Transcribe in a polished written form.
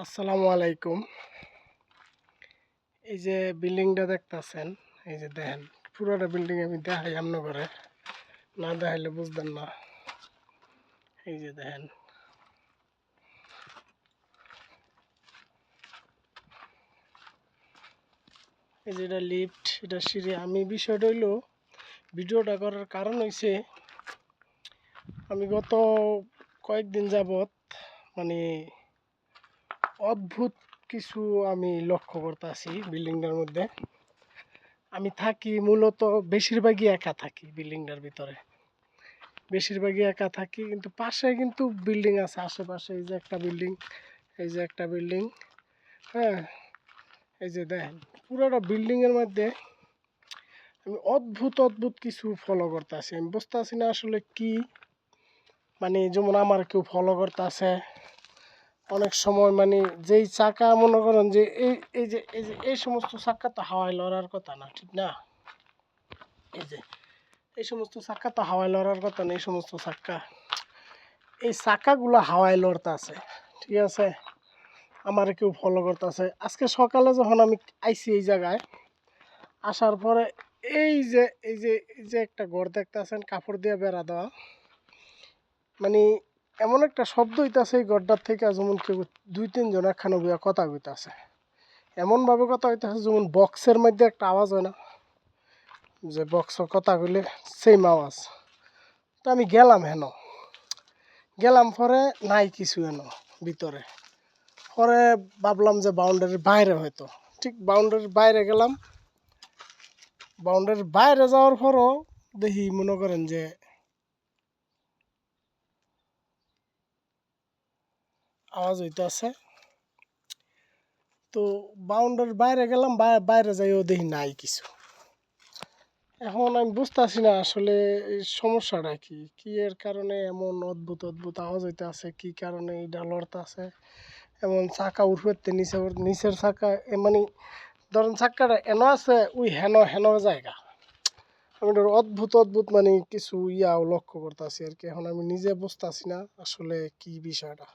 আসসালামু আলাইকুম। এই যে বিল্ডিংটা দেখতেছেন, এই যে দেখেন পুরোটা বিল্ডিং আমি দেখাই আপনাদের, না দেখাইলে বুঝবেন না। এই যে দেখেন, এই যে এটা লিফট, এটা সিঁড়ি। আমি বিষয়টা হইলো, ভিডিওটা করার কারণ হইছে আমি গত কয়েকদিন যাবত মানে অদ্ভুত কিছু আমি লক্ষ্য করতেছি বিল্ডিংটার মধ্যে। আমি থাকি মূলত বেশিরভাগই একা থাকি বিল্ডিংটার ভিতরে, বেশিরভাগই একা থাকি, কিন্তু পাশে কিন্তু বিল্ডিং আছে, আশেপাশে এই যে একটা বিল্ডিং, এই যে একটা বিল্ডিং, হ্যাঁ। এই যে দেখেন পুরোটা বিল্ডিংয়ের মধ্যে আমি অদ্ভুত অদ্ভুত কিছু ফলো করতেছি। আমি বুঝতে পারছি না আসলে কি, মানে যেমন আমার কেউ ফলো করতেছে অনেক সময়, মানে যেই চাকা মনে করেন যে এই সমস্ত চাকা তো হাওয়ায় লড়ার কথা না, ঠিক না? এই যে এই সমস্ত চাকা তো হাওয়ায় লড়ার কথা না, এই সমস্ত চাকা, এই চাকাগুলো হাওয়ায় লড়তেছে, ঠিক আছে। আমার কেউ ফলো করতেছে। আজকে সকালে যখন আমি আইছি এই জায়গায়, আসার পরে এই যে একটা ঘর দেখতেছেন, কাপড় দিয়ে বেড়া দেওয়া, মানে এমন একটা শব্দ হইতাছে এই ঘরটার থেকে, যেমন কেউ দুই তিনজন একখানে বইয়া কথা কইতাছে। এমনভাবে কথা হইতাছে যেমন বক্সের মধ্যে একটা আওয়াজ হয় না, যে বক্স কথা কইলে সেম আওয়াজ। তো আমি গেলাম গেলাম পরে নাই কিছু ভিতরে। পরে ভাবলাম যে বাউন্ডারির বাইরে হয়তো, ঠিক বাউন্ডারির বাইরে গেলাম। বাউন্ডারির বাইরে যাওয়ার পরও দেখি মনে করেন যে আওয়াজ হইতেছে। তো বাউন্ডারির বাইরে গেলাম, বাইরে যাইও দেখি নাই কিছু। এখন আমি বুঝতেছি না আসলে এই সমস্যাটা কি, কি এর কারণে এমন অদ্ভুত অদ্ভুত আওয়াজ হইতেছে, কি কারণে এটা লড়তেছে এমন। চাকা উঠতে নিচের চাকা মানে ধরেন চাক্কাটা এনো আছে, ওই হেন হেন জায়গা। আমি এটার অদ্ভুত অদ্ভুত মানে কিছু লক্ষ্য করতেছি আর কি। এখন আমি নিজে বুঝতেছি না আসলে কি বিষয়টা।